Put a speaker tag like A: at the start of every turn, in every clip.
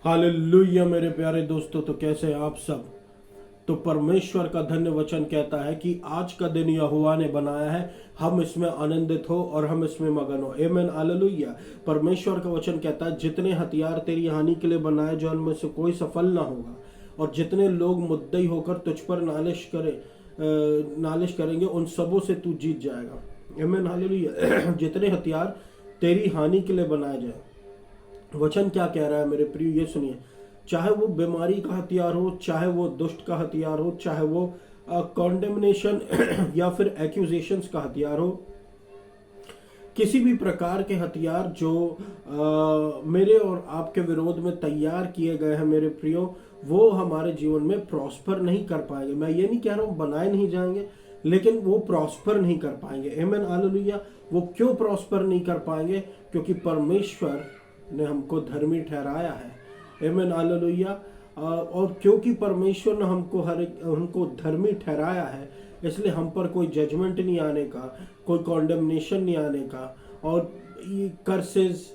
A: Hallelujah मेरे प्यारे दोस्तों, तो कैसे हैं आप सब। तो परमेश्वर का धन्य वचन कहता है कि आज का दिन यहोवा ने बनाया है, हम इसमें आनंदित हो और हम इसमें मगन हो। आमीन हालेलुया। परमेश्वर का वचन कहता है जितने हथियार तेरी हानि के लिए बनाए जो उनमें से कोई सफल ना होगा, और जितने लोग मुद्दई होकर तुझ पर नालिश करेंगे उन सबों से तू जीत जाएगा। आमीन हालेलुया। जितने हथियार तेरी हानि के लिए बनाए जाए, वचन क्या कह रहा है मेरे प्रिय, ये सुनिए। चाहे वो बीमारी का हथियार हो, चाहे वो दुष्ट का हथियार हो, चाहे वो कॉन्डेमनेशन या फिर एक्यूजेशंस का हथियार हो, किसी भी प्रकार के हथियार जो मेरे और आपके विरोध में तैयार किए गए हैं मेरे प्रियो, वो हमारे जीवन में प्रॉस्पर नहीं कर पाएंगे। मैं ये नहीं कह रहा हूँ बनाए नहीं जाएंगे, लेकिन वो प्रॉस्पर नहीं कर पाएंगे। आमीन हालेलुया। वो क्यों प्रॉस्पर नहीं कर पाएंगे? क्योंकि परमेश्वर ने हमको धर्मी ठहराया है। आमीन हालेलुया। और क्योंकि परमेश्वर ने हमको धर्मी ठहराया है, इसलिए हम पर कोई जजमेंट नहीं आने का, कोई कॉन्डेमनेशन नहीं आने का, और ये कर्सेस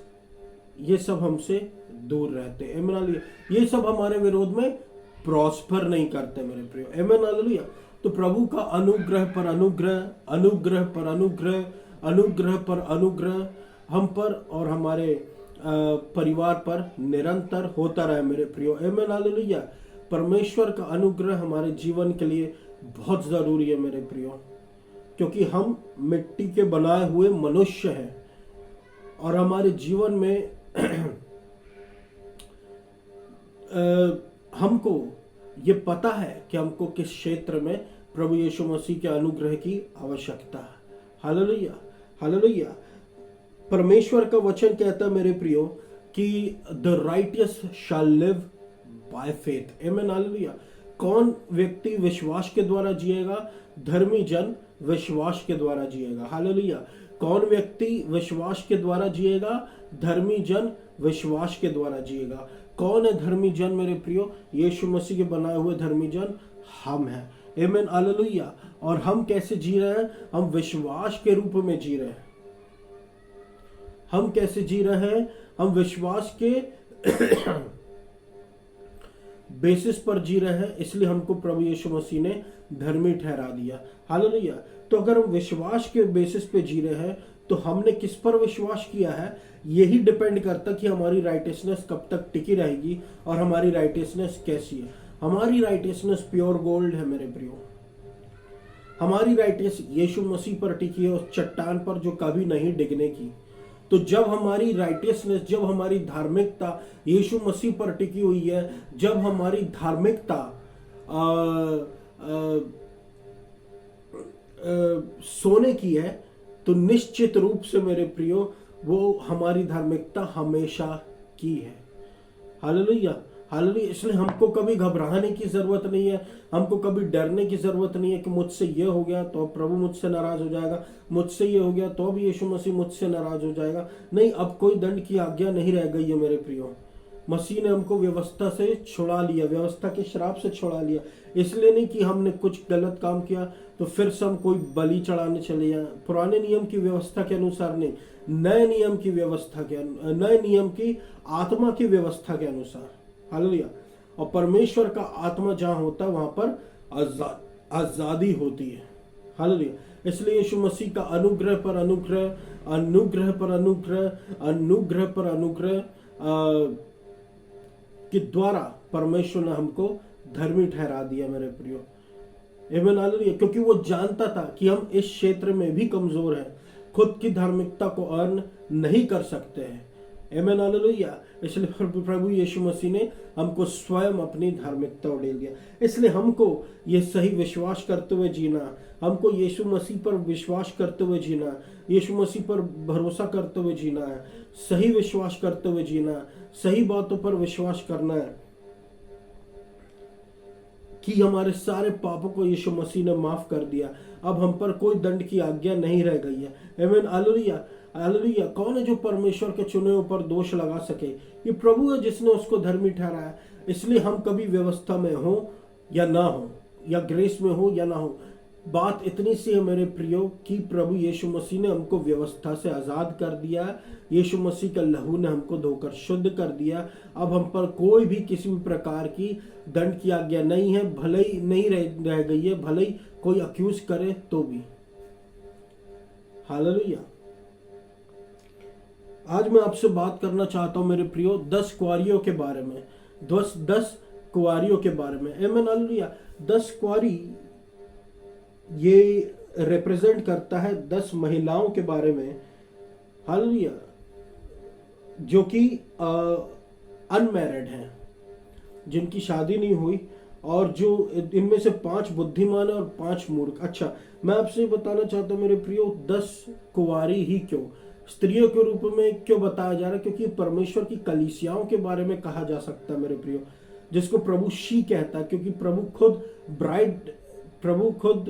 A: ये सब हमसे दूर रहते। आमीन हालेलुया। ये सब हमारे विरोध में प्रॉस्पर नहीं करते मेरे प्रियो। आमीन हालेलुया। तो प्रभु का अनुग्रह पर अनुग्रह, अनुग्रह पर अनुग्रह, अनुग्रह पर अनुग्रह हम पर और हमारे परिवार पर निरंतर होता रहे मेरे प्रियो। आमीन हालेलुया। परमेश्वर का अनुग्रह हमारे जीवन के लिए बहुत जरूरी है मेरे प्रियो, क्योंकि हम मिट्टी के बनाए हुए मनुष्य हैं और हमारे जीवन में हमको ये पता है कि हमको किस क्षेत्र में प्रभु यीशु मसीह के अनुग्रह की आवश्यकता है। Hallelujah hallelujah. परमेश्वर का वचन कहता है मेरे प्रियो कि the righteous shall live by faith. Amen hallelujah. कौन व्यक्ति विश्वास के द्वारा जिएगा? धर्मी जन विश्वास के द्वारा जिएगा। हालेलुया। कौन व्यक्ति विश्वास के द्वारा जिएगा? धर्मी जन विश्वास के द्वारा जिएगा। कौन है धर्मी जन मेरे प्रियो? यीशु मसीह के बनाए हुए धर्मी जन हम हैं। आमीन हालेलुया। और हम कैसे जी रहे हैं? हम विश्वास के रूप में जी रहे हैं। हम कैसे जी रहे हैं? हम विश्वास के बेसिस पर जी रहे हैं, इसलिए हमको प्रभु यीशु मसीह ने धर्मी ठहरा दिया। हालेलुया। तो अगर हम विश्वास के बेसिस पे जी रहे हैं, तो हमने किस पर विश्वास किया है, यही डिपेंड करता कि हमारी राइटियसनेस कब तक टिकी रहेगी और हमारी राइटियसनेस कैसी है। हमारी राइटियसनेस प्योर गोल्ड है मेरे प्रियो। हमारी राइटियस यीशु मसीह पर टिकी है, उस चट्टान पर जो कभी नहीं डिगने की। तो जब हमारी राइटियसनेस, जब हमारी धार्मिकता यीशु मसीह पर टिकी हुई है, जब हमारी धार्मिकता सोने की है, तो निश्चित रूप से मेरे प्रियो वो हमारी धार्मिकता हमेशा की है। Hallelujah hallelujah. इसलिए हमको कभी घबराने की जरूरत नहीं है, हमको कभी डरने की जरूरत नहीं है कि मुझसे ये हो गया तो अब प्रभु मुझसे नाराज हो जाएगा, मुझसे ये हो गया तो अब यीशु मसीह मुझसे नाराज हो जाएगा। नहीं, अब कोई दंड की आज्ञा नहीं रह गई है मेरे प्रियो। मसीह ने हमको व्यवस्था से छुड़ा लिया, व्यवस्था के श्राप से छुड़ा लिया। इसलिए नहीं कि हमने कुछ गलत काम किया तो फिर से हम कोई बलि चढ़ाने चले जाए। पुराने नियम की व्यवस्था के अनुसार नहीं, नए नियम की व्यवस्था के, नए नियम की आत्मा की व्यवस्था के अनुसार। हालेलुया। और परमेश्वर का आत्मा जहां होता है वहां पर आजादी होती है। हालेलुया। इसलिए यीशु मसीह का अनुग्रह पर अनुग्रह, अनुग्रह पर अनुग्रह, अनुग्रह पर अनुग्रह के द्वारा परमेश्वर ने हमको धर्मी ठहरा दिया मेरे प्रियो। आमीन हालेलुया। क्योंकि वो जानता था कि हम इस क्षेत्र में भी कमजोर हैं, खुद की धार्मिकता को अर्न नहीं कर सकते हैं। आमीन हालेलुया। इसलिए प्रभु यीशु मसीह ने हमको स्वयं अपनी धार्मिकता उड़ेल दिया। इसलिए हमको ये सही विश्वास करते हुए जीना, हमको यीशु मसीह पर विश्वास करते हुए जीना, यीशु मसीह पर भरोसा करते हुए जीना है, सही विश्वास करते हुए जीना, सही बातों पर विश्वास करना है कि हमारे सारे पापों को यीशु मसीह ने माफ कर दिया। अब हम पर कोई दंड की आज्ञा नहीं रह गई है। आमीन हालेलुया हालेलुया। कौन है जो परमेश्वर के चुने पर दोष लगा सके? ये प्रभु है जिसने उसको धर्मी ठहराया। इसलिए हम कभी व्यवस्था में हो या ना हो, या ग्रेस में हो या ना हो, बात इतनी सी है मेरे प्रियो कि प्रभु यीशु मसीह ने हमको व्यवस्था से आज़ाद कर दिया। यीशु मसीह का लहू ने हमको धोकर शुद्ध कर दिया। अब हम पर कोई भी किसी भी प्रकार की दंड की आज्ञा नहीं है, भले ही नहीं रह गई है, भले ही कोई अक्यूज करे तो भी। हालेलुया। आज मैं आपसे बात करना चाहता हूं मेरे प्रियो 10 कुंवारियों के बारे में, 10 कुंवारियों के बारे में। आमीन हालेलुया। 10 कुंवारी ये रिप्रेजेंट करता है 10 महिलाओं के बारे में, हालेलुया, जो कि अनमैरिड हैं, जिनकी शादी नहीं हुई, और जो इनमें से 5 बुद्धिमान है और 5 मूर्ख। अच्छा, मैं आपसे बताना चाहता हूँ मेरे प्रियो 10 कुंवारी ही क्यों, स्त्रियों के रूप में क्यों बताया जा रहा है? क्योंकि परमेश्वर की कलीसियाओं के बारे में कहा जा सकता है मेरे प्रियो, जिसको प्रभु शी कहता है, क्योंकि प्रभु खुद ब्राइड, प्रभु खुद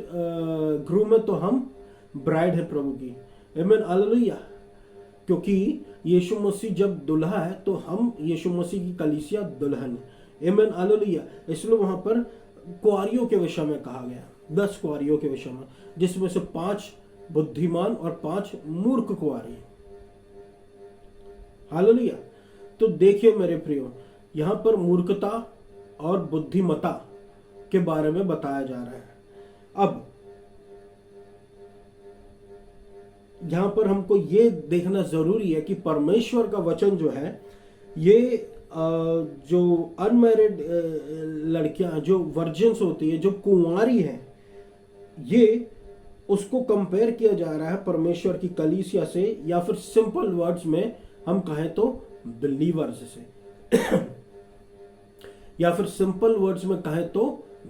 A: ग्रूम है, तो हम ब्राइड है प्रभु की। आमीन हालेलुया। क्योंकि यीशु मसीह जब दुल्हा है तो हम यीशु मसीह की कलीसिया दुल्हन है। आमीन हालेलुया। इसलिए वहां पर कुंवारियों के विषय में कहा गया, 10 कुंवारियों के विषय में, जिसमें से 5 बुद्धिमान और 5 मूर्ख कुंवारी। हालेलुया। तो देखिए मेरे प्रियो, यहां पर मूर्खता और बुद्धिमता के बारे में बताया जा रहा है। अब यहां पर हमको ये देखना जरूरी है कि परमेश्वर का वचन जो है, ये जो अनमैरिड लड़कियां, जो वर्जिन्स होती है, जो कुंवारी हैं, ये उसको कंपेयर किया जा रहा है परमेश्वर की कलीसिया से, या फिर सिंपल वर्ड्स में हम कहें तो बिलीवर्स से या फिर सिंपल वर्ड्स में कहें तो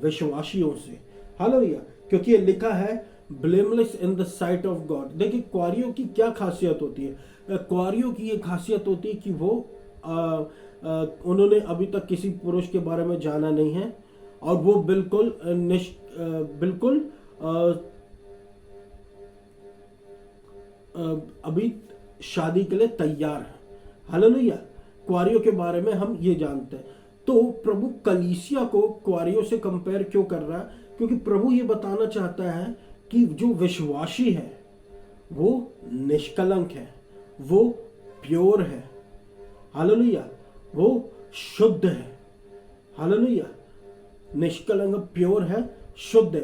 A: विश्वासियों से। हालेलुया। क्योंकि ये लिखा है blameless in the site of God. देखिए कुंवारियों की क्या खासियत होती है? कुंवारियों की ये खासियत होती है कि वो उन्होंने अभी तक किसी पुरुष के बारे में जाना नहीं है, और वो बिल्कुल अभी शादी के लिए तैयार है। हालेलुया। कुंवारियों के बारे में हम ये जानते हैं। तो प्रभु कलीसिया को कुंवारियों से कंपेयर क्यों कर रहा है? क्योंकि प्रभु ये बताना चाहता है कि जो विश्वासी है वो निष्कलंक है, वो प्योर है। हालेलुया। वो शुद्ध है। हालेलुया। निष्कलंक, प्योर है, शुद्ध है।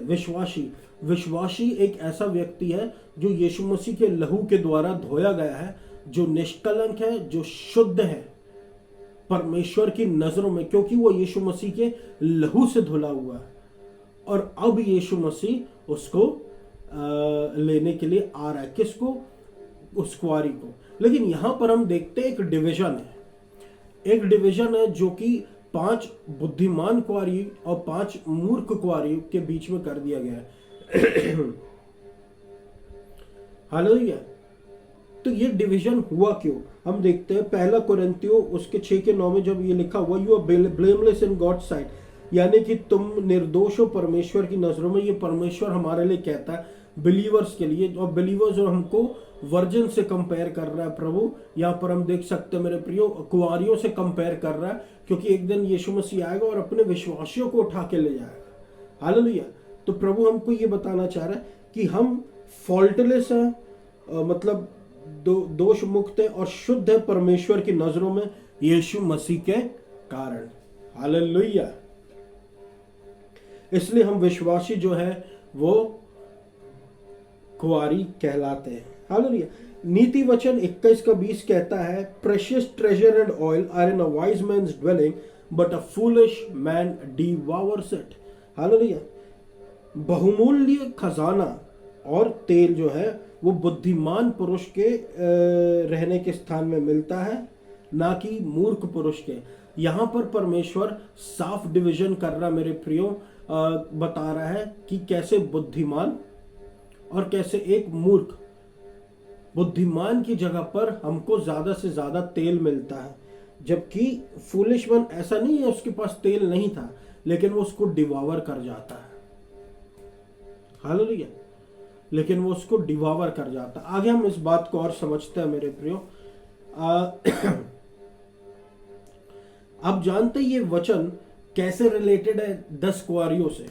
A: विश्वासी एक ऐसा व्यक्ति है जो यीशु मसीह के लहू के द्वारा धोया गया है, जो निष्कलंक है, जो शुद्ध है परमेश्वर की नजरों में, क्योंकि वो यीशु मसीह के लहू से धुला हुआ है। और अब यीशु मसीह उसको लेने के लिए आ रहा है। किसको? उस कुंवारी को। लेकिन यहां पर हम देखते हैं एक डिवीजन है जो कि 5 बुद्धिमान कुंवारी और 5 मूर्ख कुंवारी के बीच में कर दिया गया है। हालेलुया। तो ये डिवीजन हुआ क्यों? हम देखते हैं 1 कोरिन्थियों उसके 6 के 9 में जब ये लिखा हुआ, you are blameless in God sight, यानी कि तुम निर्दोष हो परमेश्वर की नजरों में। ये परमेश्वर हमारे लिए कहता है, बिलीवर्स के लिए, और बिलीवर्स और हमको वर्जिन से कंपेयर कर रहा है प्रभु। यहाँ पर हम देख सकते हैं मेरे प्रियो, कुंवारियों से कंपेयर कर रहा है, क्योंकि एक दिन यीशु मसीह आएगा और अपने विश्वासियों को उठा के ले जाएगा। हालेलुया। तो प्रभु हमको ये बताना चाह रहा है कि हम फॉल्टलेस हैं, मतलब दोष मुक्त है और शुद्ध है परमेश्वर की नजरों में यीशु मसीह के कारण। हालेलुया। इसलिए हम विश्वासी जो है वो कुंवारी कहलाते हैं। हालेलुया। नीति वचन 21 का 20 कहता है, precious treasure and oil are in a wise man's dwelling but a foolish man devours it. Hallelujah. बहुमूल्य खजाना और तेल जो है वो बुद्धिमान पुरुष के रहने के स्थान में मिलता है, ना कि मूर्ख पुरुष के। यहां पर परमेश्वर साफ डिवीजन कर रहा मेरे प्रियो, बता रहा है कि कैसे बुद्धिमान और कैसे एक मूर्ख। बुद्धिमान की जगह पर हमको ज्यादा से ज्यादा तेल मिलता है, जबकि फूलिश वन ऐसा नहीं है उसके पास तेल नहीं था, लेकिन वो उसको डिवावर कर जाता है। हालेलुया। लेकिन वो उसको डिवावर कर जाता है। आगे हम इस बात को और समझते हैं मेरे प्रियो। आप जानते ये वचन कैसे रिलेटेड है 10 कुंवारियों से?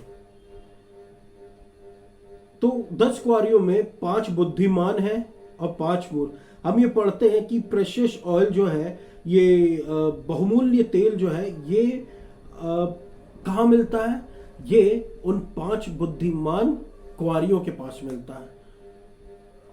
A: तो 10 कुआरियों में 5 बुद्धिमान हैं और 5 मूर्ख। हम ये पढ़ते हैं कि प्रेशियस ऑयल जो है, ये बहुमूल्य तेल जो है, ये कहाँ मिलता है? ये उन 5 बुद्धिमान कुआरियों के पास मिलता है।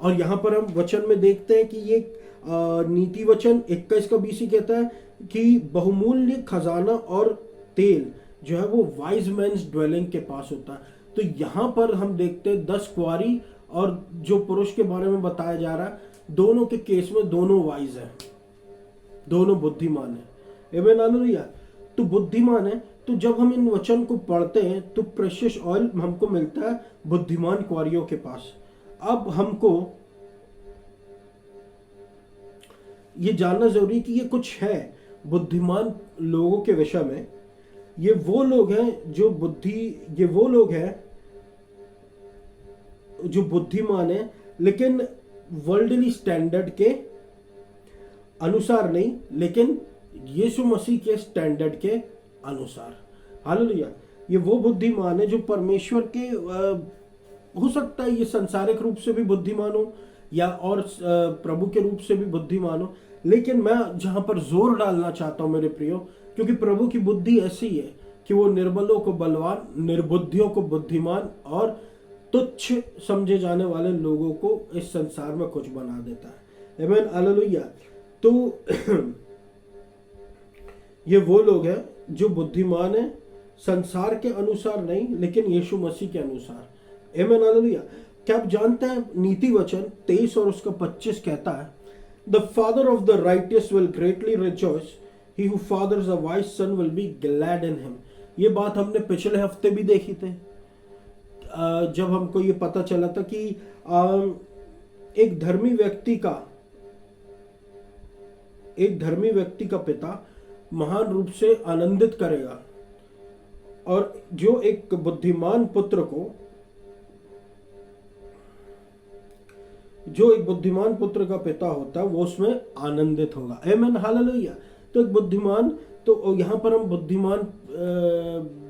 A: और यहां पर हम वचन में देखते हैं कि ये नीति वचन 21 का 20 कहता है कि बहुमूल्य खजाना और तेल जो है वो वाइज मैन्स ड्वेलिंग के पास होता है। तो यहां पर हम देखते हैं 10 कुआरी और जो पुरुष के बारे में बताया जा रहा है, दोनों के केस में दोनों वाइज है, दोनों बुद्धिमान है। आमेन, हालेलुया। तो बुद्धिमान है। तो जब हम इन वचन को पढ़ते हैं तो प्रेशियस ऑयल हमको मिलता है बुद्धिमान कुआरियों के पास। अब हमको ये जानना जरूरी कि ये कुछ है बुद्धिमान लोगों के विषय में। ये वो लोग हैं जो ये वो लोग हैं जो बुद्धिमान है, लेकिन वर्ल्डली स्टैंडर्ड के अनुसार नहीं, लेकिन यीशु मसीह के स्टैंडर्ड के अनुसार। हालेलुया। ये वो बुद्धिमान है जो परमेश्वर के हो सकता है ये सांसारिक रूप से भी बुद्धिमान हो या और प्रभु के रूप से भी बुद्धिमान हो, लेकिन मैं जहां पर जोर डालना चाहता हूं मेरे प्रियो, क्योंकि प्रभु की बुद्धि ऐसी है कि वो निर्बलों को बलवान, निर्बुद्धियों को बुद्धिमान और तुच्छ समझे जाने वाले लोगों को इस संसार में कुछ बना देता है। आमीन, हालेलुया। तो ये वो लोग हैं जो बुद्धिमान है, संसार के अनुसार नहीं, लेकिन यीशु मसीह के अनुसार। आमीन, हालेलुया। क्या आप जानते हैं नीति वचन 23 और उसका 25 कहता है, the father of the righteous will greatly rejoice, he who fathers a wise son will be glad in him. ये बात हमने पिछले हफ्ते भी देखी थी, जब हमको ये पता चला था कि एक धर्मी व्यक्ति का पिता महान रूप से आनंदित करेगा, और जो एक बुद्धिमान पुत्र का पिता होता है वो उसमें आनंदित होगा। आमीन, हालेलुया। तो एक बुद्धिमान, तो यहाँ पर हम बुद्धिमान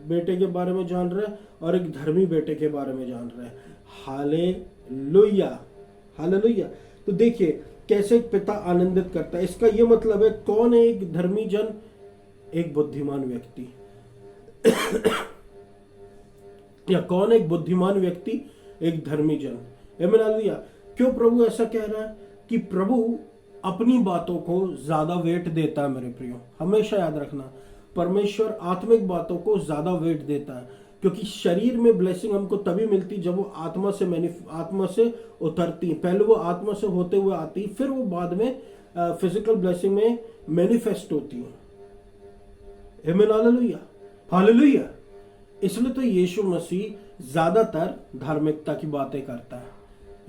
A: बेटे के बारे में जान रहे हैं और एक धर्मी बेटे के बारे में जान रहे हैं। Hallelujah, hallelujah. तो देखिए कैसे एक पिता आनंदित करता है। इसका यह मतलब है, कौन है एक धर्मी जन? एक बुद्धिमान व्यक्ति। या कौन एक बुद्धिमान व्यक्ति? एक धर्मी जन। आमीन, हालेलुया। क्यों प्रभु ऐसा कह रहा है? कि प्रभु अपनी बातों को ज्यादा वेट देता है मेरे प्रियो। हमेशा याद रखना, परमेश्वर आत्मिक बातों को ज्यादा वेट देता है, क्योंकि शरीर में ब्लेसिंग हमको तभी मिलती जब वो आत्मा से उतरती है। पहले वो आत्मा से होते हुए आती, फिर वो बाद में फिजिकल ब्लेसिंग में मैनिफेस्ट होती है। आमीन, हालेलुया, हालेलुया। इसलिए तो यीशु मसीह ज्यादातर धार्मिकता की बातें करता है।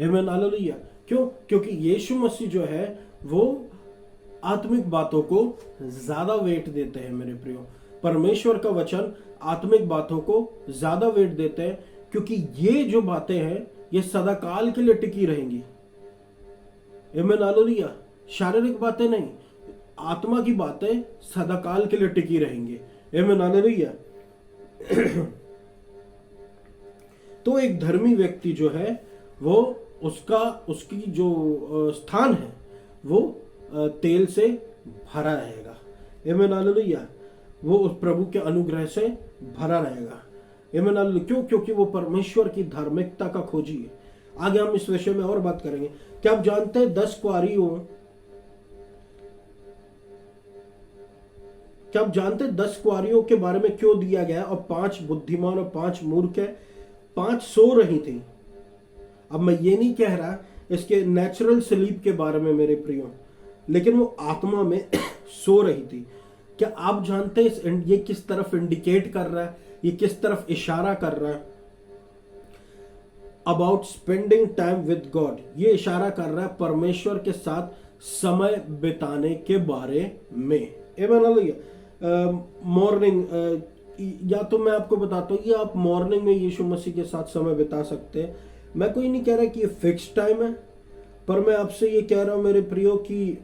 A: आमीन, हालेलुया। क्यों? क्योंकि यीशु मसीह जो है वो आत्मिक बातों को ज्यादा वेट देते हैं मेरे प्रियो। परमेश्वर का वचन आत्मिक बातों को ज्यादा वेट देते हैं, क्योंकि ये जो बातें हैं ये सदाकाल के लिए टिकी रहेंगी। आमीन, हालेलुया। शारीरिक बातें नहीं, आत्मा की बातें सदाकाल के लिए टिकी रहेंगी। आमीन, हालेलुया। तो एक धर्मी व्यक्ति जो है वो उसकी जो स्थान है वो तेल से भरा रहेगा। आमीन, हालेलुया। वो उस प्रभु के अनुग्रह से भरा रहेगा। आमीन, हालेलुया। क्यों? क्योंकि वो परमेश्वर की धार्मिकता का खोजी है। आगे हम इस विषय में और बात करेंगे। क्या आप जानते हैं 10 कुआरियों, क्या आप जानते हैं 10 कुआरियों के बारे में क्यों दिया गया और 5 बुद्धिमान और 5 मूर्ख है? 5 सो रही थी। अब मैं ये नहीं कह रहा इसके नेचुरल स्लीप के बारे में मेरे प्रियो, लेकिन वो आत्मा में सो रही थी। क्या आप जानते हैं ये किस तरफ इंडिकेट कर रहा है? ये किस तरफ इशारा कर रहा है? About spending time with God. ये इशारा कर रहा है परमेश्वर के साथ समय बिताने के बारे में। आमीन, हालेलुया। मॉर्निंग, या तो मैं आपको बताता हूँ, ये आप मॉर्निंग में यीशु मसीह के साथ समय बिता सकते हैं। मैं कोई नहीं कह रहा कि ये फिक्स टाइम है, पर मैं आपसे ये कह रहा हूं मेरे प्रियो कि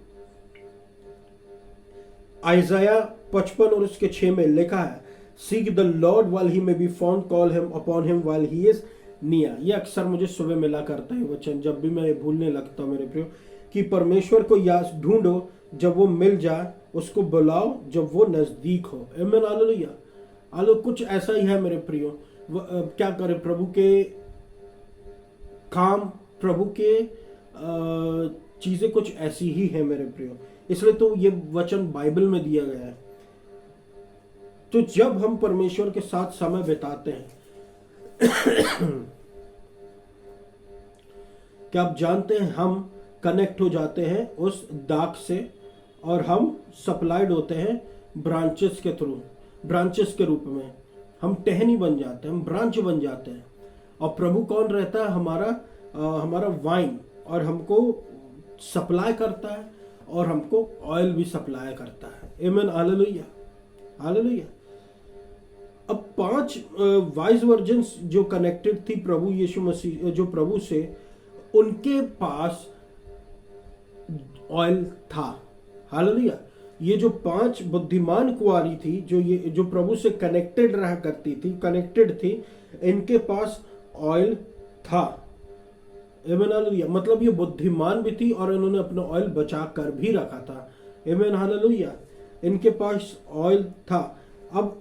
A: आइज़ाया 55 और उसके 6 में लिखा है, seek the Lord while he may be found, call him upon him while he is निया। ये अक्सर मुझे सुबह मिला करता है वचन, जब भी मैं ये भूलने लगता हूँ मेरे प्रियो, कि परमेश्वर को याद ढूंढो जब वो मिल जाए, उसको बुलाओ जब वो नजदीक हो। आमीन, हालेलुया। आलो कुछ ऐसा ही है मेरे प्रियो। क्या करे, प्रभु के काम, प्रभु के चीजें कुछ ऐसी ही है मेरे प्रियो, इसलिए तो ये वचन बाइबल में दिया गया है। तो जब हम परमेश्वर के साथ समय बिताते हैं क्या आप जानते हैं, हम कनेक्ट हो जाते हैं उस दाग से, और हम सप्लाइड होते हैं ब्रांचेस के थ्रू, ब्रांचेस के रूप में हम टहनी बन जाते हैं, हम ब्रांच बन जाते हैं। और प्रभु कौन रहता है, हमारा वाइन, और हमको सप्लाई करता है, और हमको ऑयल भी सप्लाई करता है। आमीन, हालेलुया, हालेलुया। अब 5 वाइज वर्जिन्स जो कनेक्टेड थी प्रभु यीशु मसीह, जो प्रभु से, उनके पास ऑयल था। हालेलुया। ये जो 5 बुद्धिमान कुंवारी थी, जो प्रभु से कनेक्टेड रहा करती थी, कनेक्टेड थी, इनके पास ऑयल था। आमीन, हालेलुया। मतलब ये बुद्धिमान भी थी और इन्होंने अपना ऑयल बचा कर भी रखा था। आमीन, हालेलुया। इनके पास ऑयल था। अब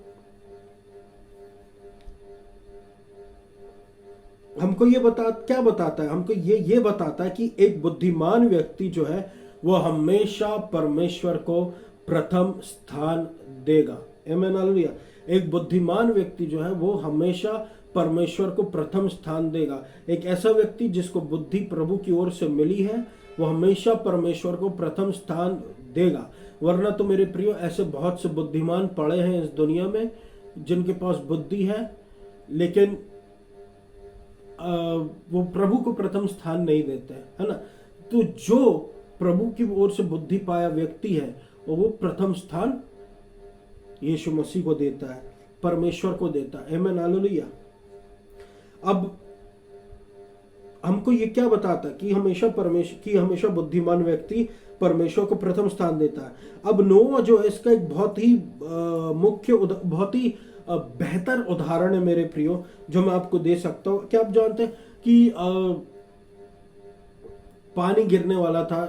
A: हमको क्या बताता है, हमको ये बताता है कि एक बुद्धिमान व्यक्ति जो है वो हमेशा परमेश्वर को प्रथम स्थान देगा। आमीन, हालेलुया। एक बुद्धिमान व्यक्ति जो है वो हमेशा परमेश्वर को प्रथम स्थान देगा। एक ऐसा व्यक्ति जिसको बुद्धि प्रभु की ओर से मिली है, वो हमेशा परमेश्वर को प्रथम स्थान देगा। वरना तो मेरे प्रियो, ऐसे बहुत से बुद्धिमान पड़े हैं इस दुनिया में जिनके पास बुद्धि है, लेकिन वो प्रभु को प्रथम स्थान नहीं देते, है ना। तो जो प्रभु की ओर से बुद्धि पाया व्यक्ति है, वो प्रथम स्थान यीशु मसीह को देता है, परमेश्वर को देता है। आमीन, हालेलुया। अब हमको ये क्या बताता है कि हमेशा बुद्धिमान व्यक्ति परमेश्वर को प्रथम स्थान देता है। अब नोवा जो है, इसका एक बहुत ही बहुत ही बेहतर उदाहरण है मेरे प्रियो, जो मैं आपको दे सकता हूँ। क्या आप जानते हैं कि पानी गिरने वाला था,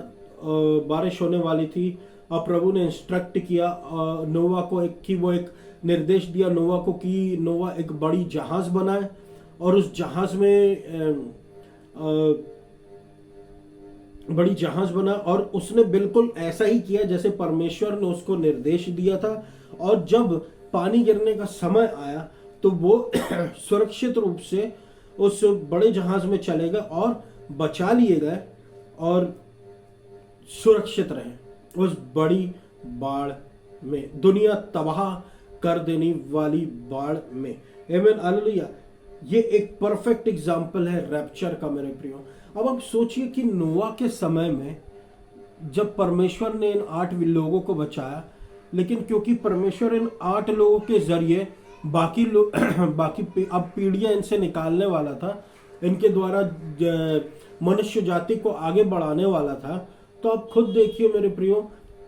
A: बारिश होने वाली थी, और प्रभु ने इंस्ट्रक्ट किया नोवा को, एक निर्देश दिया नोवा को कि नोवा एक बड़ी जहाज बनाए, और उस जहाज में बड़ी जहाज बना, और उसने बिल्कुल ऐसा ही किया जैसे परमेश्वर ने उसको निर्देश दिया था। और जब पानी गिरने का समय आया तो वो सुरक्षित रूप से उस बड़े जहाज में चले गए और बचा लिए गए और सुरक्षित रहे उस बड़ी बाढ़ में, दुनिया तबाह कर देने वाली बाढ़ में। आमीन, हालेलुया। ये एक परफेक्ट एग्जाम्पल है रैप्चर का मेरे प्रियो। अब आप सोचिए कि नोवा के समय में जब परमेश्वर ने इन 8 लोगों को बचाया, लेकिन क्योंकि परमेश्वर इन 8 लोगों के जरिए बाकी अब पीढ़ियां इनसे निकालने वाला था, इनके द्वारा मनुष्य जाति को आगे बढ़ाने वाला था। तो आप खुद देखिए मेरे प्रियो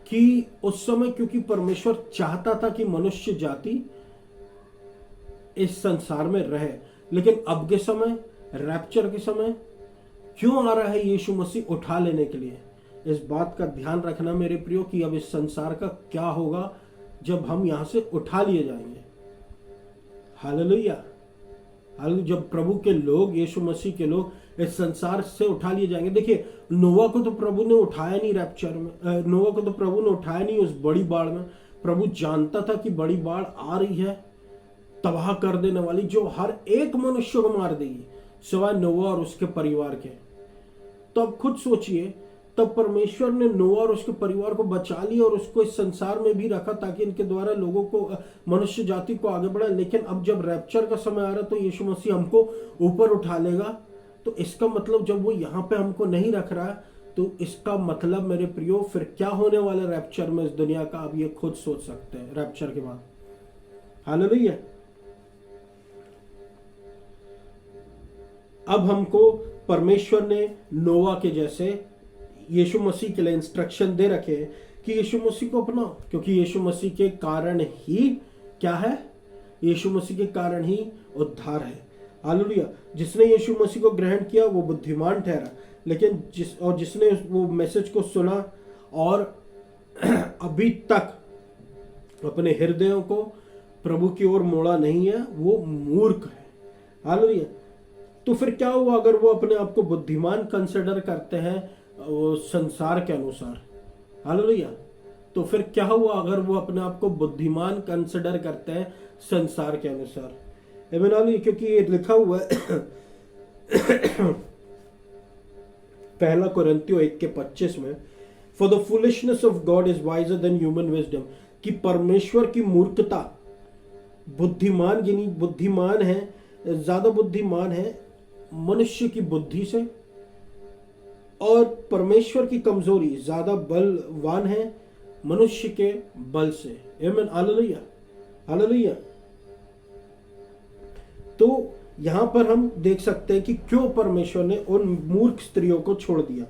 A: कि उस समय क्योंकि परमेश्वर चाहता था कि मनुष्य जाति इस संसार में रहे, लेकिन अब के समय, रैप्चर के समय क्यों आ रहा है यीशु मसीह उठा लेने के लिए। इस बात का ध्यान रखना मेरे प्रियो कि अब इस संसार का क्या होगा जब हम यहां से उठा लिए जाएंगे। Hallelujah, hallelujah. जब प्रभु के लोग, यीशु मसीह के लोग इस संसार से उठा लिए जाएंगे। देखिए, नोवा को तो प्रभु ने उठाया नहीं रैप्चर में, नोवा को तो प्रभु ने उठाया नहीं उस बड़ी बाढ़ में। प्रभु जानता था कि बड़ी बाढ़ आ रही है, तबाह कर देने वाली, जो हर एक मनुष्य को मार देगी सिवाय नोवा और उसके परिवार के। तो अब खुद सोचिए, तब परमेश्वर ने नोवा और उसके परिवार को बचा लिया और उसको इस संसार में भी रखा ताकि इनके द्वारा लोगों को, मनुष्य जाति को आगे बढ़ाए। लेकिन अब जब रैप्चर का समय आ रहा तो यीशु मसीह हमको ऊपर उठा लेगा। तो इसका मतलब जब वो यहाँ पे हमको नहीं रख रहा है, तो इसका मतलब मेरे प्रियो फिर क्या होने वाला रैप्चर में इस दुनिया का, आप ये खुद सोच सकते हैं रैप्चर के बाद। हालेलुया। अब हमको परमेश्वर ने नोवा के जैसे यीशु मसीह के लिए इंस्ट्रक्शन दे रखे हैं कि यीशु मसीह को अपनाओ, क्योंकि यीशु मसीह के कारण ही क्या है, यीशु मसीह के कारण ही उद्धार है। हालेलुया। जिसने यीशु मसीह को ग्रहण किया वो बुद्धिमान ठहरा, लेकिन जिसने वो मैसेज को सुना और अभी तक अपने हृदयों को प्रभु की ओर मोड़ा नहीं है, वो मूर्ख है। हालेलुया। तो फिर क्या हुआ अगर वो अपने आप को बुद्धिमान कंसिडर करते हैं संसार के अनुसार? हालेलुया। तो फिर क्या हुआ अगर वो अपने आप को बुद्धिमान कंसिडर करते हैं संसार के अनुसार? आमीन। क्योंकि ये लिखा हुआ है पहला कोरिन्थियों 1:25 में, for the foolishness of God is visor then human wisdom, कि परमेश्वर की मूर्खता बुद्धिमान, यानी बुद्धिमान है, ज्यादा बुद्धिमान है मनुष्य की बुद्धि से, और परमेश्वर की कमजोरी ज्यादा बलवान है मनुष्य के बल से। आमीन। हालेलुया। हालेलुया। तो यहां पर हम देख सकते हैं कि क्यों परमेश्वर ने उन मूर्ख स्त्रियों को छोड़ दिया।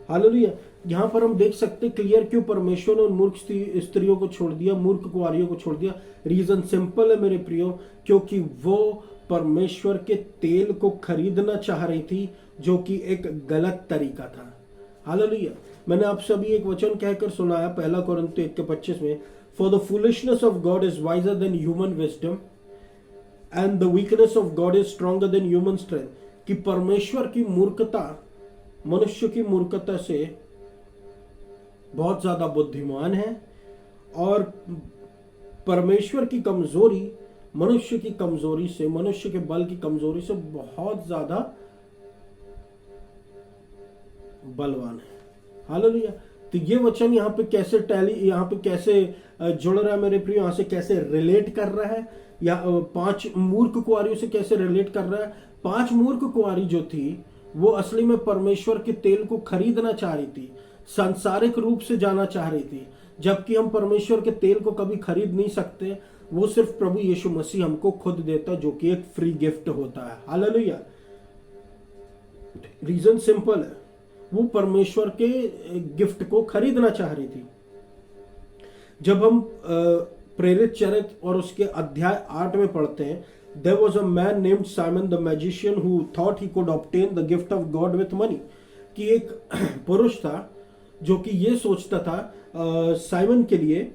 A: हालेलुया। यहां पर हम देख सकते हैं क्लियर क्यों परमेश्वर ने उन मूर्ख स्त्रियों को छोड़ दिया, मूर्ख कुंवारियों को छोड़ दिया। रीजन सिंपल है मेरे प्रियो, क्योंकि वो परमेश्वर के तेल को खरीदना चाह रही थी, जो कि एक गलत तरीका था। हालेलुया। मैंने आप सभी एक वचन कहकर सुनाया पहला कोरिन्थियों 1:25 में, for the foolishness of God is visor then human wisdom and the weakness of God is stronger than human strength, कि परमेश्वर की मूर्खता मनुष्य की मूर्खता से बहुत ज्यादा बुद्धिमान है, और परमेश्वर की कमजोरी मनुष्य की कमजोरी से, मनुष्य के बल की कमजोरी से बहुत ज्यादा बलवान है। हालेलुया। तो ये वचन यहाँ पे कैसे यहाँ पे कैसे जुड़ रहा है मेरे प्रिय, यहाँ से कैसे रिलेट कर रहा है, या 5 मूर्ख कुंवारियों से कैसे रिलेट कर रहा है? 5 मूर्ख कुंवारी जो थी वो असली में परमेश्वर के तेल को खरीदना चाह रही थी, सांसारिक रूप से जाना चाह रही थी, जबकि हम परमेश्वर के तेल को कभी खरीद नहीं सकते। वो सिर्फ प्रभु यीशु मसीह हमको खुद देता, जो कि एक फ्री गिफ्ट होता है। हालेलुया। रीजन सिंपल है, वो परमेश्वर के गिफ्ट को खरीदना चाह रही थी। जब हम प्रेरित चरित्र और उसके अध्याय 8 में पढ़ते हैं, there was a man named Simon the magician who thought he could obtain the gift of God with money, कि एक पुरुष था जो कि ये सोचता था साइमन के लिए,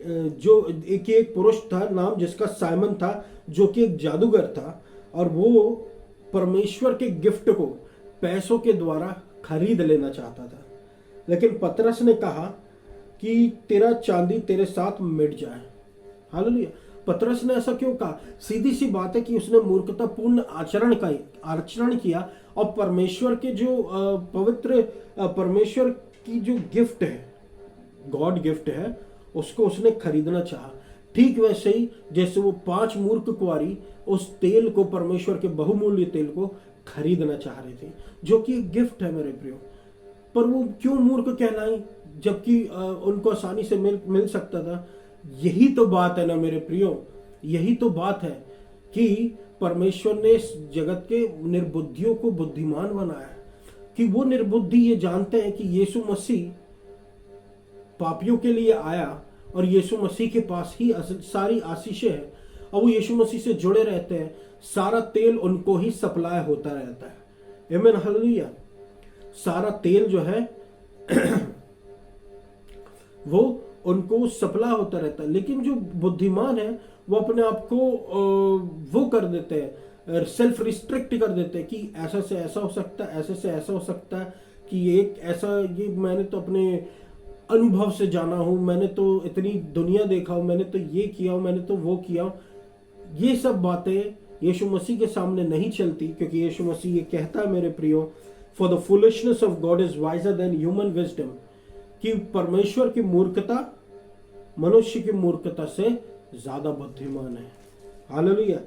A: जो एक पुरुष था नाम जिसका साइमन था, जो कि एक जादूगर था, और वो परमेश्वर के गिफ्ट को पैसों के द्वारा खरीद लेना चाहता था। लेकिन पतरस ने कहा कि तेरा चांदी तेरे साथ मिट जाए। हालेलुया। पतरस ने ऐसा क्यों कहा? सीधी सी बात है कि उसने मूर्खतापूर्ण आचरण किया, और परमेश्वर के जो पवित्र परमेश्वर की जो गिफ्ट है, गॉड गिफ्ट है, उसको उसने खरीदना चाहा। ठीक वैसे ही जैसे वो 5 मूर्ख कुंवारी उस तेल को, परमेश्वर के बहुमूल्य तेल को खरीदना चाह रही थी, जो कि एक गिफ्ट है मेरे प्रियो। पर वो क्यों मूर्ख कहलाई, जबकि उनको आसानी से मिल सकता था? यही तो बात है ना मेरे प्रियो, यही तो बात है कि परमेश्वर ने इस जगत के निर्बुद्धियों को बुद्धिमान बनाया, कि वो निर्बुद्धि ये जानते हैं कि यीशु मसीह पापियों के लिए आया, और यीशु मसीह के पास ही सारी आशीषें हैं, और वो यीशु मसीह से जुड़े रहते हैं। सारा तेल उनको ही सप्लाई होता रहता है। आमीन। हालेलुया। सारा तेल जो है वो उनको सप्लाई होता रहता है। लेकिन जो बुद्धिमान है वो अपने आप को वो कर देते हैं, सेल्फ रिस्ट्रिक्ट कर देते हैं, कि ऐसा से ऐसा हो सकता है, ऐसे से ऐसा हो सकता है, कि एक ऐसा, ये मैंने तो अपने अनुभव से जाना हूं, मैंने तो इतनी दुनिया देखा हूं, मैंने तो ये किया हूं, मैंने तो वो किया हूं। ये सब बातें यीशु मसीह के सामने नहीं चलती, क्योंकि यीशु मसीह ये कहता है मेरे प्रियो, for the foolishness of God is visor then human wisdom, कि परमेश्वर की मूर्खता मनुष्य की मूर्खता से ज्यादा बुद्धिमान है। हालेलुया।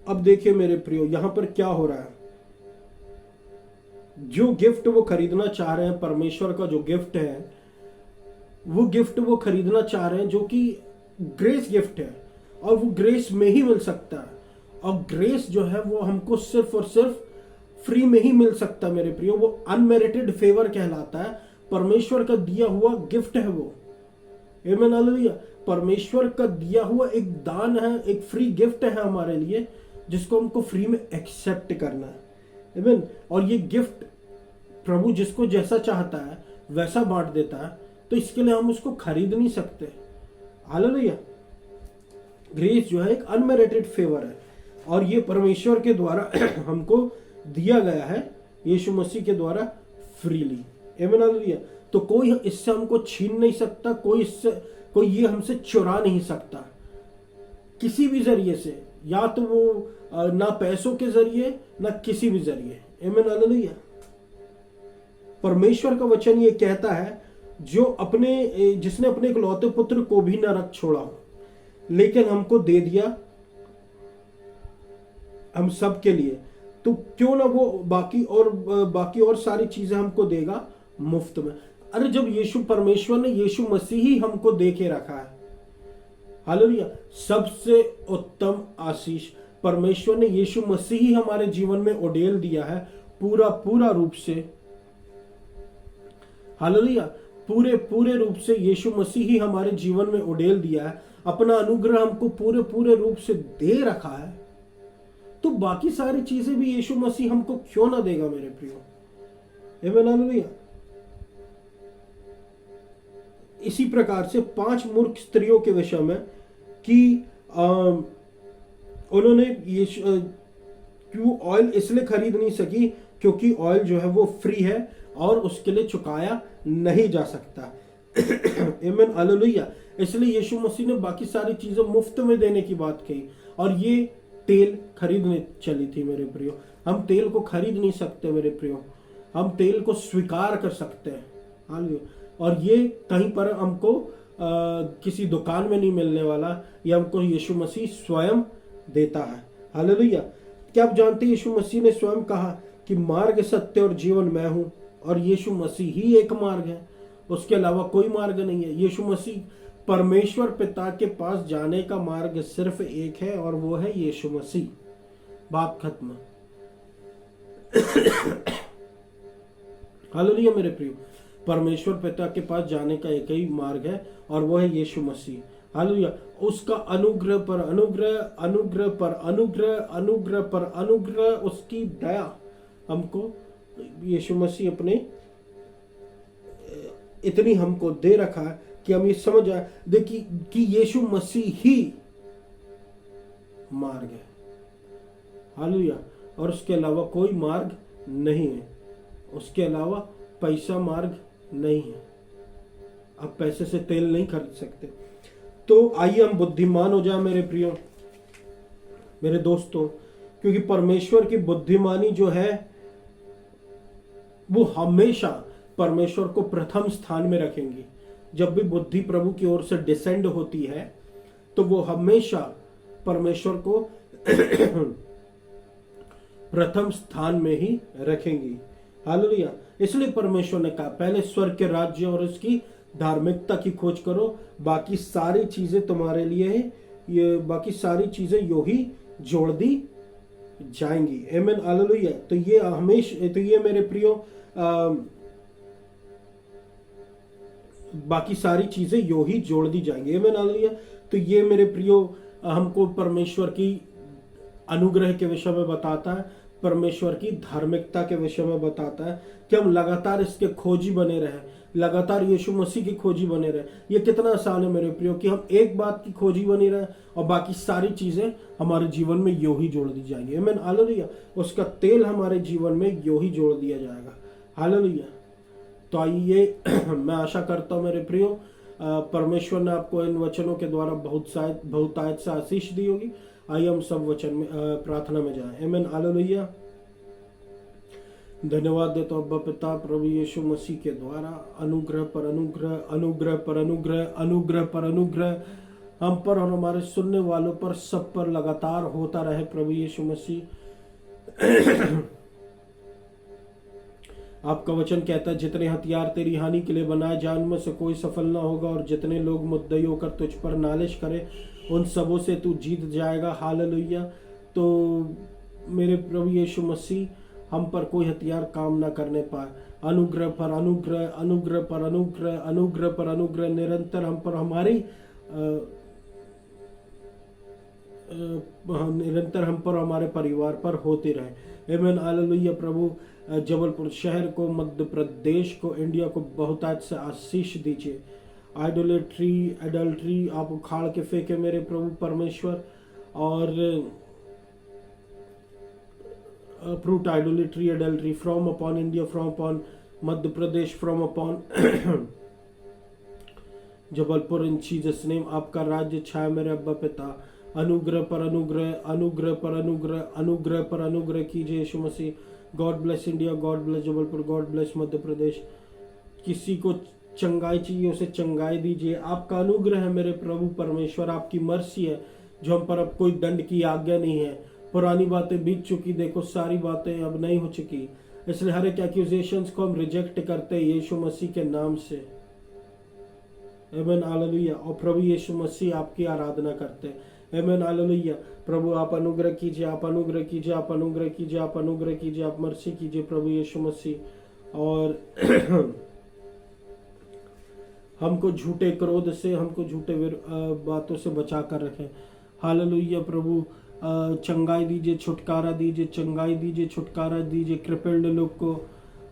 A: अब देखिए मेरे प्रियो, यहां पर क्या हो रहा है? जो गिफ्ट वो खरीदना चाह रहे हैं, परमेश्वर का जो गिफ्ट है, वो गिफ्ट वो खरीदना चाह रहे हैं, जो कि ग्रेस गिफ्ट है, और वो ग्रेस में ही मिल सकता है। और ग्रेस जो है वो हमको सिर्फ और सिर्फ फ्री में ही मिल सकता है मेरे प्रियो। वो अनमेरिटेड फेवर कहलाता है, परमेश्वर का दिया हुआ गिफ्ट है वो। आमीन हालेलुया। परमेश्वर का दिया हुआ एक दान है, एक फ्री गिफ्ट है हमारे लिए, जिसको हमको फ्री में एक्सेप्ट करना है। आमीन। और ये गिफ्ट प्रभु जिसको जैसा चाहता है वैसा बांट देता है, तो इसके लिए हम उसको खरीद नहीं सकते। हालेलुया। ग्रेस जो है एक अनमेरिटेड फेवर है, और ये परमेश्वर के द्वारा हमको दिया गया है, यीशु मसीह के द्वारा फ्रीली। आमीन हालेलुया। तो कोई इससे हमको छीन नहीं सकता, कोई ये हमसे चुरा नहीं सकता किसी भी जरिए से, या तो वो ना पैसों के जरिए ना किसी भी जरिए। आमीन हालेलुया। परमेश्वर का वचन ये कहता है, जिसने अपने इकलौते पुत्र को भी न रख छोड़ा हो, लेकिन हमको दे दिया हम सब के लिए, तो क्यों ना वो बाकी और सारी चीजें हमको देगा मुफ्त में। अरे जब परमेश्वर ने यीशु मसीह ही हमको दे के रखा है, हालेलुया, सबसे उत्तम आशीष परमेश्वर ने यीशु मसीह ही हमारे जीवन में उड़ेल दिया है, पूरा रूप से। हालेलुया। पूरे रूप से यीशु मसीह ही हमारे जीवन में उड़ेल दिया है, अपना अनुग्रह हमको पूरे रूप से दे रखा है, तो बाकी सारी चीजें भी यीशु मसीह हमको क्यों ना देगा मेरे प्रियो। आमीन हालेलुया। इसी प्रकार से 5 मूर्ख स्त्रियों के विषय में कि उन्होंने क्यों ऑयल इसलिए खरीद नहीं सकी क्योंकि ऑयल जो है वो फ्री है और उसके लिए चुकाया नहीं जा सकता। आमीन हालेलुया। इसलिए यीशु मसीह ने बाकी सारी चीजें मुफ्त में देने की बात कही, और ये तेल खरीदने चली थी मेरे प्रियो। हम तेल को खरीद नहीं सकते मेरे प्रियो, हम तेल को स्वीकार कर सकते हैं। हालेलुया। और ये कहीं पर हमको किसी दुकान में नहीं मिलने वाला, ये हमको यीशु मसीह स्वयं देता है। हालेलुया। क्या आप जानते हैं यीशु मसीह ने स्वयं कहा कि मार्ग, सत्य और जीवन मैं हूं, और यीशु मसीह ही एक मार्ग है, उसके अलावा कोई मार्ग नहीं है। यीशु मसीह, परमेश्वर पिता के पास जाने का मार्ग सिर्फ एक है, और वो है यीशु मसीह। बात खत्म। हालेलुया मेरे प्रियो। परमेश्वर पिता के पास जाने का एक ही मार्ग है, और वो है यीशु मसीह। हालेलुया। उसका अनुग्रह पर अनुग्रह, अनुग्रह पर अनुग्रह, अनुग्रह पर अनुग्रह, उसकी दया हमको यीशु मसीह अपने इतनी हमको दे रखा है कि हम ये समझ आए देखिए कि यीशु मसीह ही मार्ग है। हालेलुया। और उसके अलावा कोई मार्ग नहीं है, उसके अलावा पैसा मार्ग नहीं है। आप पैसे से तेल नहीं खरीद सकते। तो आइए हम बुद्धिमान हो जाए मेरे प्रियो, मेरे दोस्तों, क्योंकि परमेश्वर की बुद्धिमानी जो है वो हमेशा परमेश्वर को प्रथम स्थान में रखेंगी। जब भी बुद्धि प्रभु की ओर से डिसेंड होती है तो वो हमेशा परमेश्वर को प्रथम स्थान में ही रखेंगी। हालेलुया। इसलिए परमेश्वर ने कहा, पहले स्वर्ग के राज्य और उसकी धार्मिकता की खोज करो, बाकी सारी चीजें तुम्हारे लिए है, ये बाकी सारी चीजें यो ही जोड़ दी जाएंगी। आमीन हालेलुया। तो ये हमेशा, तो ये मेरे प्रियो, बाकी सारी चीजें यो ही जोड़ दी जाएंगी। आमीन हालेलुया। तो ये मेरे प्रियो हमको परमेश्वर की अनुग्रह के विषय में बताता है, परमेश्वर की धार्मिकता के विषय में बताता है कि हम लगातार इसके खोजी बने रहे, लगातार यीशु मसीह की खोजी बने रहे। ये कितना आसान है मेरे प्रियो कि हम एक बात की खोजी बनी रहे और बाकी सारी चीजें हमारे जीवन में यो ही जोड़ दी जाएंगी। आमीन हालेलुया। उसका तेल हमारे जीवन में यो ही जोड़ दिया जाएगा। हालेलुया। तो आइए मैं आशा करता हूँ मेरे प्रियो परमेश्वर ने आपको इन वचनों के द्वारा बहुतायत से आशीष दी होगी। आइए हम सब वचन में प्रार्थना में जाएं। आमीन हालेलुया। धन्यवाद देता हूं अब्बा पिता प्रभु यीशु मसीह के द्वारा अनुग्रह पर अनुग्रह, अनुग्रह पर अनुग्रह, अनुग्रह पर अनुग्रह हम पर और हमारे सुनने वालों पर सब पर लगातार होता रहे प्रभु यीशु मसीह। आपका वचन कहता है जितने हथियार तेरी हानि के लिए बनाए जाए उनमें से कोई सफल ना होगा, और जितने लोग मुद्दई होकर तुझ पर नालिश करें उन सबों से तू जीत जाएगा। हालेलुया। तो मेरे प्रभु यीशु मसीह हम पर कोई हथियार काम ना करने पाए, अनुग्रह पर अनुग्रह, अनुग्रह पर अनुग्रह, अनुग्रह पर अनुग्रह निरंतर हम पर हमारी निरंतर हम पर हमारे परिवार पर होते रहे। आमीन हालेलुया। प्रभु जबलपुर शहर को, मध्य प्रदेश को, इंडिया को बहुतायत से आशीष दीजिए। आइडोलेट्री, एडल्ट्री आप उखाड़ के फेंके मेरे प्रभु परमेश्वर, और uproot idolatry, adultery from upon India, from upon Madhya Pradesh, from upon Jabalpur. In Jesus name आपका राज्य छाया मेरे अब्बा पिता। अनुग्रह पर अनुग्रह, अनुग्रह पर अनुग्रह, अनुग्रह पर अनुग्रह कीजिए यीशु मसीह। God bless India, God bless Jabalpur, God bless Madhya Pradesh. किसी को चंगाई चाहिए उसे चंगाई दीजिए। आपका अनुग्रह है मेरे प्रभु परमेश्वर, आपकी मर्सी है जो हम पर अब कोई दंड की आज्ञा नहीं है। पुरानी बातें बीत चुकी, देखो सारी बातें अब नहीं हो चुकी, इसलिए हर एक एक्यूजेशंस को हम रिजेक्ट करते हैं यीशु मसीह के नाम से। आमीन हालेलुया। और प्रभु यीशु मसीह आपकी आराधना करते हैं। आमीन हालेलुया। प्रभु आप अनुग्रह कीजिए, आप अनुग्रह कीजिए, आप अनुग्रह कीजिए, आप अनुग्रह कीजिए, आप मर्सी कीजिए प्रभु यीशु मसीह। और हमको झूठे क्रोध से, हमको झूठे बातों से बचा कर रखें। हालेलुया। प्रभु चंगाई दीजिए, छुटकारा दीजिए, चंगाई दीजिए, छुटकारा दीजिए क्रिपल्ड लोग को,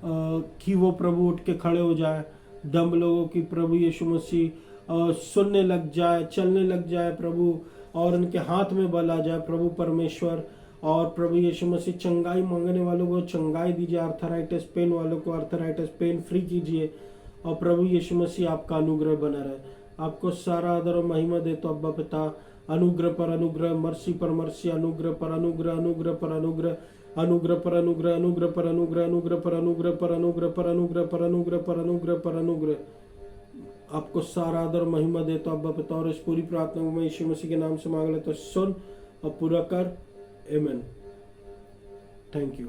A: कि वो प्रभु उठ के खड़े हो जाए। दम लोगों की प्रभु यीशु मसीह सुनने लग जाए, चलने लग जाए प्रभु, और उनके हाथ में बल आ जाए प्रभु परमेश्वर। और प्रभु यीशु मसीह चंगाई मांगने वालों को चंगाई दीजिए, आर्थराइटिस पेन वालों को आर्थराइटिस पेन फ्री कीजिए। और प्रभु यीशु मसीह आपका अनुग्रह बना रहे। आपको सारा आदर और महिमा दे तो अब्बा पिता। अनुग्रह पर अनुग्रह, मर्सी पर मर्सी, अनुग्रह पर अनुग्रह, अनुग्रह पर अनुग्रह, अनुग्रह पर अनुग्रह, अनुग्रह पर अनुग्रह, अनुग्रह पर अनुग्रह, पर अनुग्रह, पर अनुग्रह, पर अनुग्रह, पर अनुग्रह, पर अनुग्रह। आपको सारा आदर और महिमा दे तो अब्बा पिता। और इस पूरी प्रार्थना को मैं यीशु मसीह के नाम से मांग लेता, सुन और पूरा कर। आमीन। Thank you.